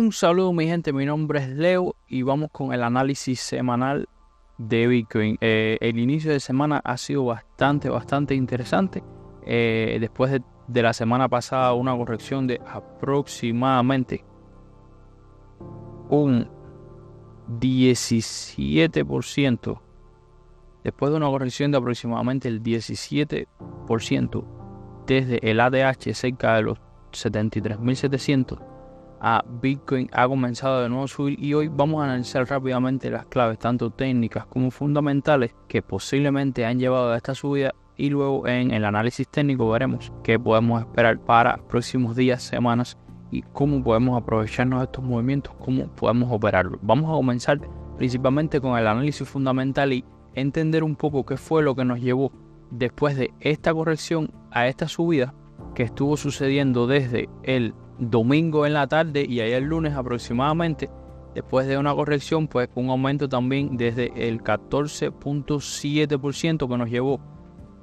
Un saludo mi gente, mi nombre es Leo y vamos con el análisis semanal de Bitcoin. El inicio de semana ha sido bastante interesante. Después de la semana pasada, una corrección de aproximadamente un 17%. Después de una corrección de aproximadamente el 17% desde el ADH cerca de los 73.700, a Bitcoin ha comenzado de nuevo a subir y hoy vamos a analizar rápidamente las claves tanto técnicas como fundamentales que posiblemente han llevado a esta subida, y luego en el análisis técnico veremos qué podemos esperar para próximos días, semanas y cómo podemos aprovecharnos de estos movimientos, cómo podemos operarlos. Vamos a comenzar principalmente con el análisis fundamental y entender un poco qué fue lo que nos llevó después de esta corrección a esta subida que estuvo sucediendo desde el domingo en la tarde y ayer lunes aproximadamente. Después de una corrección, pues un aumento también desde el 14.7% que nos llevó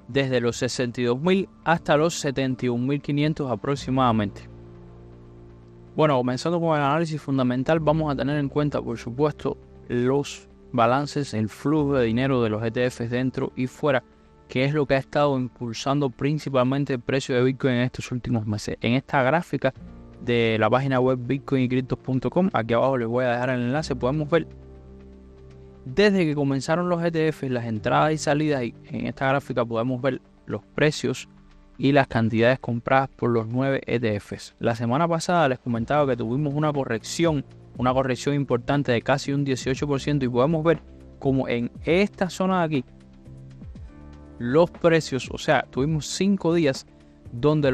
desde los 62.000 hasta los 71.500 aproximadamente. Bueno, comenzando con el análisis fundamental, vamos a tener en cuenta, por supuesto, los balances, el flujo de dinero de los ETFs dentro y fuera, que es lo que ha estado impulsando principalmente el precio de Bitcoin en estos últimos meses. En esta gráfica de la página web bitcoinycryptos.com, aquí abajo les voy a dejar el enlace, podemos ver desde que comenzaron los ETFs, las entradas y salidas, y en esta gráfica podemos ver los precios y las cantidades compradas por los 9 ETFs. La semana pasada les comentaba que tuvimos una corrección importante de casi un 18%, y podemos ver como en esta zona de aquí los precios, o sea, tuvimos 5 días donde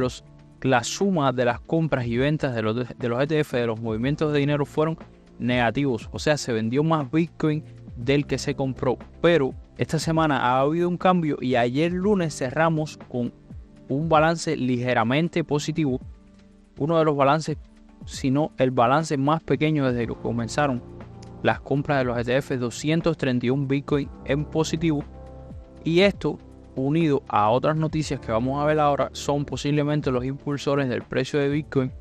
la suma de las compras y ventas de los ETF, de los movimientos de dinero, fueron negativos. O sea, se vendió más Bitcoin del que se compró. Pero esta semana ha habido un cambio y ayer lunes cerramos con un balance ligeramente positivo. Uno de los balances, si no el balance más pequeño desde que comenzaron las compras de los ETF, 231 Bitcoin en positivo. Y esto, unido a otras noticias que vamos a ver ahora, son posiblemente los impulsores del precio de Bitcoin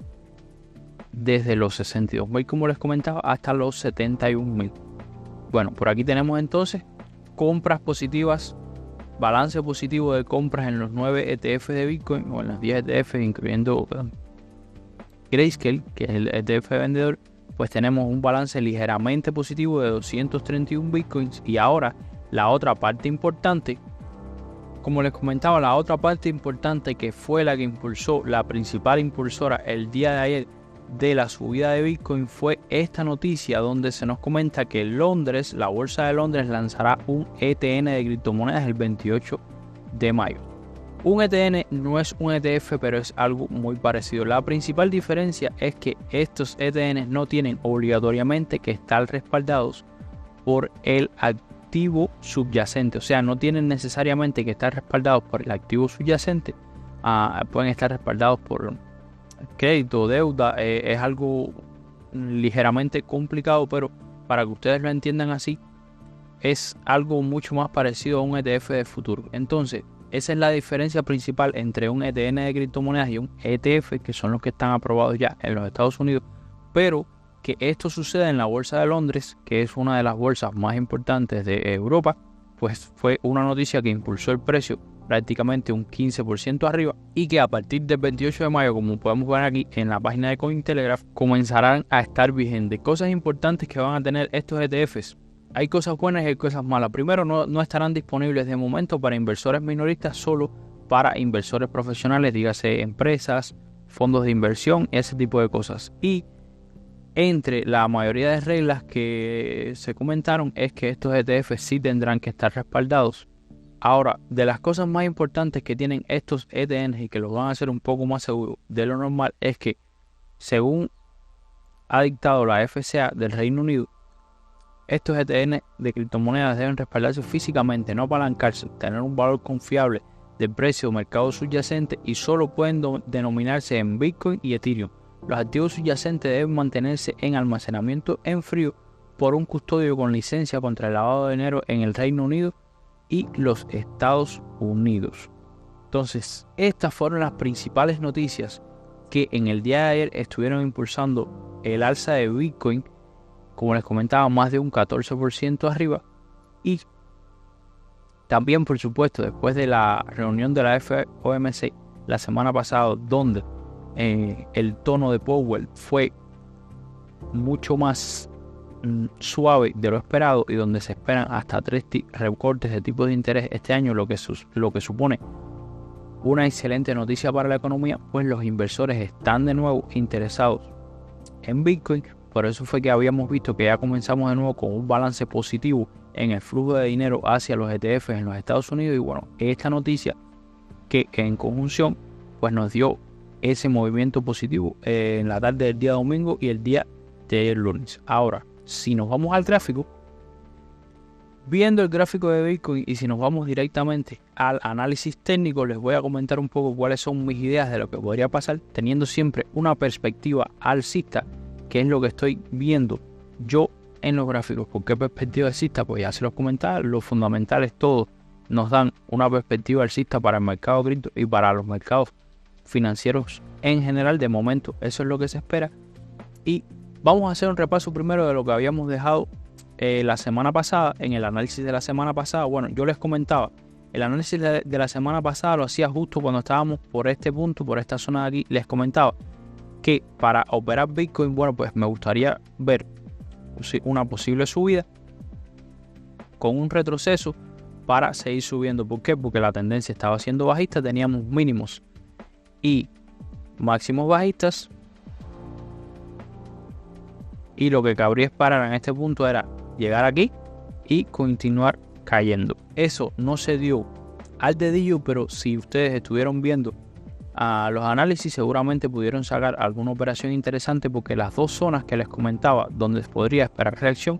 desde los 62.000, como les comentaba, hasta los 71.000. Bueno, por aquí tenemos entonces compras positivas, balance positivo de compras en los 9 ETF de Bitcoin, o en los 10 ETF, incluyendo Grayscale, que es el ETF vendedor. Pues tenemos un balance ligeramente positivo de 231 Bitcoins. Y ahora la otra parte importante, como les comentaba, la otra parte importante que fue la que impulsó, la principal impulsora el día de ayer de la subida de Bitcoin, fue esta noticia donde se nos comenta que Londres, la bolsa de Londres, lanzará un ETN de criptomonedas el 28 de mayo. Un ETN no es un ETF, pero es algo muy parecido. La principal diferencia es que estos ETNs no tienen obligatoriamente que estar respaldados por el activo subyacente, o sea, no tienen necesariamente que estar respaldados por el activo subyacente. Pueden estar respaldados por crédito, deuda. Es algo ligeramente complicado, pero para que ustedes lo entiendan así, es algo mucho más parecido a un ETF de futuro. Entonces, esa es la diferencia principal entre un ETN de criptomonedas y un ETF, que son los que están aprobados ya en los Estados Unidos, pero que esto sucede en la bolsa de Londres, que es una de las bolsas más importantes de Europa. Pues fue una noticia que impulsó el precio prácticamente un 15% arriba, y que a partir del 28 de mayo, como podemos ver aquí en la página de Cointelegraph, comenzarán a estar vigentes. Cosas importantes que van a tener estos ETFs. Hay cosas buenas y hay cosas malas. Primero, no estarán disponibles de momento para inversores minoristas, solo para inversores profesionales, dígase empresas, fondos de inversión, ese tipo de cosas. Y entre la mayoría de reglas que se comentaron es que estos ETFs sí tendrán que estar respaldados. Ahora, de las cosas más importantes que tienen estos ETNs y que los van a hacer un poco más seguros de lo normal es que, según ha dictado la FCA del Reino Unido, estos ETN de criptomonedas deben respaldarse físicamente, no apalancarse, tener un valor confiable del precio o mercado subyacente, y solo pueden denominarse en Bitcoin y Ethereum. Los activos subyacentes deben mantenerse en almacenamiento en frío por un custodio con licencia contra el lavado de dinero en el Reino Unido y los Estados Unidos. Entonces, estas fueron las principales noticias que en el día de ayer estuvieron impulsando el alza de Bitcoin, como les comentaba, más de un 14% arriba. Y también, por supuesto, después de la reunión de la FOMC la semana pasada, donde el tono de Powell fue mucho más suave de lo esperado y donde se esperan hasta 3 recortes de tipos de interés este año, lo que supone una excelente noticia para la economía, pues los inversores están de nuevo interesados en Bitcoin. Por eso fue que habíamos visto que ya comenzamos de nuevo con un balance positivo en el flujo de dinero hacia los ETFs en los Estados Unidos. Y bueno, esta noticia que en conjunción pues nos dio ese movimiento positivo en la tarde del día domingo y el día de lunes. Ahora, si nos vamos al gráfico, viendo el gráfico de Bitcoin, y si nos vamos directamente al análisis técnico, les voy a comentar un poco cuáles son mis ideas de lo que podría pasar, teniendo siempre una perspectiva alcista, que es lo que estoy viendo yo en los gráficos. ¿Por qué perspectiva alcista? Pues ya se los comentaba, los fundamentales todos nos dan una perspectiva alcista para el mercado cripto y para los mercados financieros en general. De momento eso es lo que se espera, y vamos a hacer un repaso primero de lo que habíamos dejado la semana pasada. En el análisis de la semana pasada, bueno, yo les comentaba, el análisis de la semana pasada lo hacía justo cuando estábamos por este punto, por esta zona de aquí. Les comentaba que para operar Bitcoin, bueno, pues me gustaría ver una posible subida con un retroceso para seguir subiendo. ¿Por qué? Porque la tendencia estaba siendo bajista, teníamos mínimos y máximos bajistas, y lo que cabría esperar en este punto era llegar aquí y continuar cayendo. Eso no se dio al dedillo, pero si ustedes estuvieron viendo los análisis, seguramente pudieron sacar alguna operación interesante, porque las dos zonas que les comentaba donde podría esperar reacción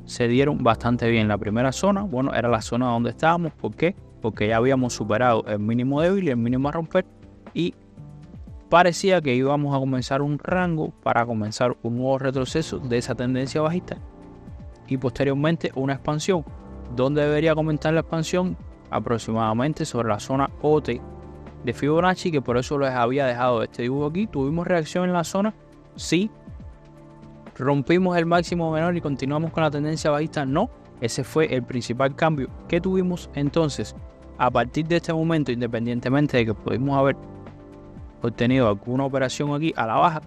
se dieron bastante bien. La primera zona, bueno, era la zona donde estábamos. ¿Por qué? Porque ya habíamos superado el mínimo débil y el mínimo a romper, y parecía que íbamos a comenzar un rango para comenzar un nuevo retroceso de esa tendencia bajista y posteriormente una expansión. ¿Dónde debería comenzar la expansión? Aproximadamente sobre la zona OT de Fibonacci, que por eso les había dejado este dibujo aquí. ¿Tuvimos reacción en la zona? Sí. ¿Rompimos el máximo menor y continuamos con la tendencia bajista? No. Ese fue el principal cambio que tuvimos. Entonces, a partir de este momento, independientemente de que pudimos haber obtenido alguna operación aquí a la baja,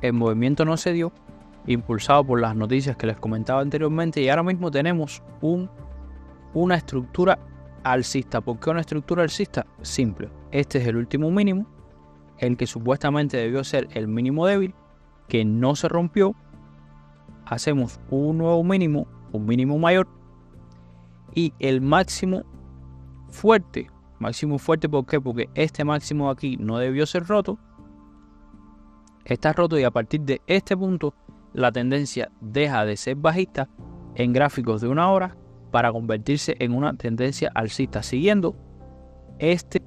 el movimiento no se dio, impulsado por las noticias que les comentaba anteriormente, y ahora mismo tenemos una estructura alcista. ¿Por qué una estructura alcista? Simple, este es el último mínimo, el que supuestamente debió ser el mínimo débil, que no se rompió. Hacemos un nuevo mínimo, un mínimo mayor, y el máximo fuerte. Máximo fuerte, ¿por qué? Porque este máximo aquí no debió ser roto. Está roto, y a partir de este punto la tendencia deja de ser bajista en gráficos de una hora para convertirse en una tendencia alcista siguiendo este.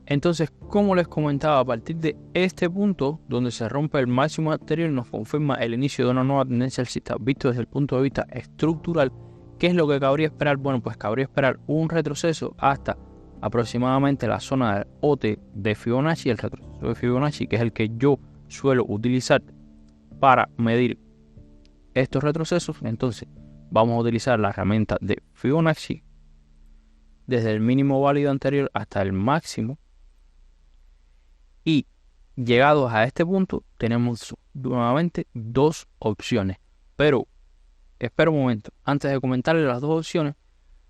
Entonces, como les comentaba, a partir de este punto donde se rompe el máximo anterior, nos confirma el inicio de una nueva tendencia alcista visto desde el punto de vista estructural. ¿Qué es lo que cabría esperar? Bueno, pues cabría esperar un retroceso hasta aproximadamente la zona del OT de Fibonacci, el retroceso de Fibonacci, que es el que yo suelo utilizar para medir estos retrocesos. Entonces, vamos a utilizar la herramienta de Fibonacci desde el mínimo válido anterior hasta el máximo, y llegados a este punto tenemos nuevamente dos opciones. Pero espera un momento, antes de comentarles las dos opciones,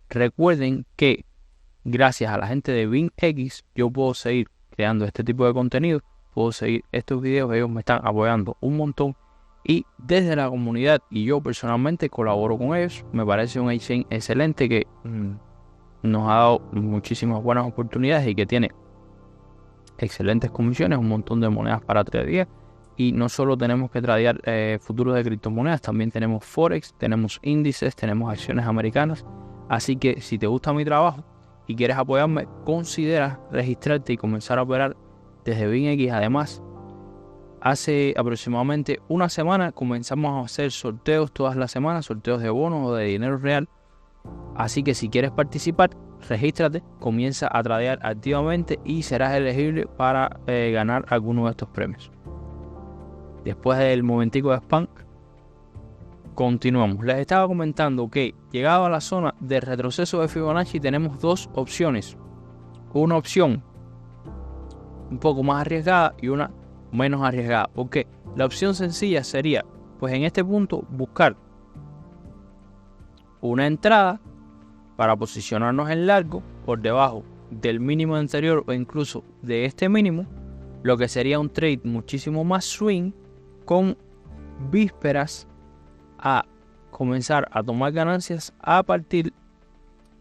recuerden que gracias a la gente de BingX yo puedo seguir creando este tipo de contenido, puedo seguir estos videos. Ellos me están apoyando un montón, y desde la comunidad y yo personalmente colaboro con ellos. Me parece un exchange excelente que nos ha dado muchísimas buenas oportunidades y que tiene excelentes comisiones, un montón de monedas para tradear. Y no solo tenemos que tradear futuros de criptomonedas, también tenemos Forex, tenemos índices, tenemos acciones americanas. Así que si te gusta mi trabajo y quieres apoyarme, considera registrarte y comenzar a operar desde BingX. Además, hace aproximadamente una semana comenzamos a hacer sorteos todas las semanas, sorteos de bonos o de dinero real. Así que si quieres participar, regístrate, comienza a tradear activamente y serás elegible para ganar alguno de estos premios. Después del momentico de spam, continuamos. Les estaba comentando que llegado a la zona de retroceso de Fibonacci tenemos dos opciones. Una opción un poco más arriesgada y una menos arriesgada. ¿Por qué? La opción sencilla sería, pues en este punto, buscar una entrada para posicionarnos en largo por debajo del mínimo anterior o incluso de este mínimo, lo que sería un trade muchísimo más swing con vísperas a comenzar a tomar ganancias a partir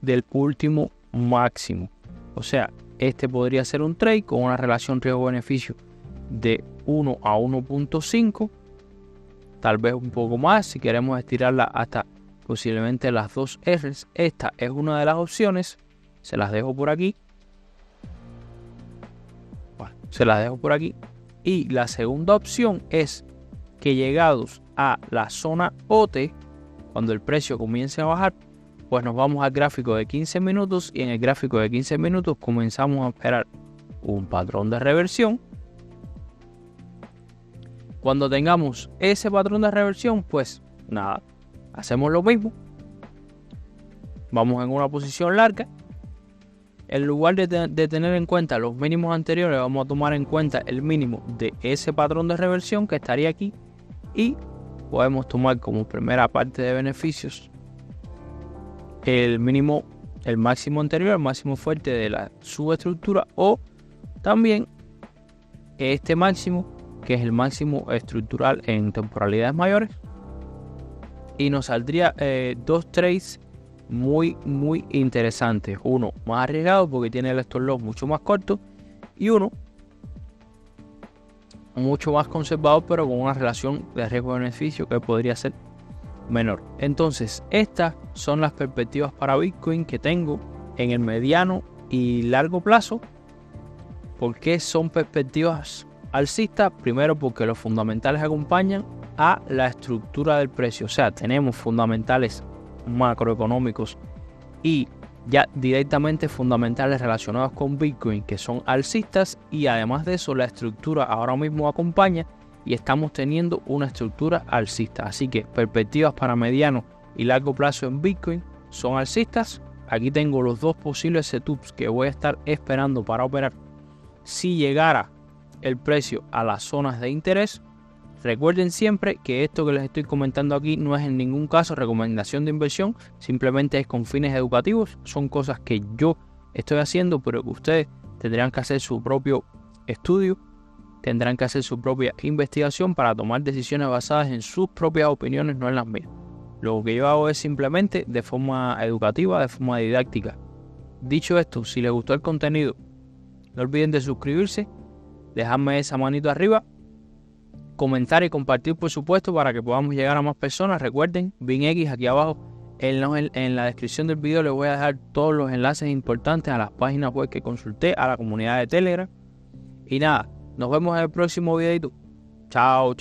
del último máximo. O sea, este podría ser un trade con una relación riesgo-beneficio de 1 a 1.5, tal vez un poco más si queremos estirarla hasta posiblemente las 2 R's. Esta es una de las opciones, se las dejo por aquí. Bueno, se las dejo por aquí. Y la segunda opción es que llegados a la zona OT, cuando el precio comience a bajar, pues nos vamos al gráfico de 15 minutos y en el gráfico de 15 minutos comenzamos a esperar un patrón de reversión. Cuando tengamos ese patrón de reversión, pues nada, hacemos lo mismo. Vamos en una posición larga. En lugar de tener en cuenta los mínimos anteriores, vamos a tomar en cuenta el mínimo de ese patrón de reversión que estaría aquí. Y podemos tomar como primera parte de beneficios el mínimo, el máximo anterior, el máximo fuerte de la subestructura, o también este máximo, que es el máximo estructural en temporalidades mayores. Y nos saldría dos trades muy interesantes. Uno más arriesgado porque tiene el stop loss mucho más corto, y uno mucho más conservador pero con una relación de riesgo-beneficio que podría ser menor. Entonces, estas son las perspectivas para Bitcoin que tengo en el mediano y largo plazo. ¿Por qué son perspectivas alcistas? Primero, porque los fundamentales acompañan a la estructura del precio. O sea, tenemos fundamentales macroeconómicos y ya directamente fundamentales relacionados con Bitcoin que son alcistas, y además de eso la estructura ahora mismo acompaña y estamos teniendo una estructura alcista. Así que perspectivas para mediano y largo plazo en Bitcoin son alcistas. Aquí tengo los dos posibles setups que voy a estar esperando para operar si llegara el precio a las zonas de interés. Recuerden siempre que esto que les estoy comentando aquí no es en ningún caso recomendación de inversión, simplemente es con fines educativos. Son cosas que yo estoy haciendo, pero que ustedes tendrán que hacer su propio estudio, tendrán que hacer su propia investigación para tomar decisiones basadas en sus propias opiniones, no en las mías. Lo que yo hago es simplemente de forma educativa, de forma didáctica. Dicho esto, si les gustó el contenido, no olviden de suscribirse, dejarme esa manito arriba, comentar y compartir, por supuesto, para que podamos llegar a más personas. Recuerden, BinX aquí abajo en la descripción del video les voy a dejar todos los enlaces importantes a las páginas web que consulté, a la comunidad de Telegram. Y nada, nos vemos en el próximo videito. Chao.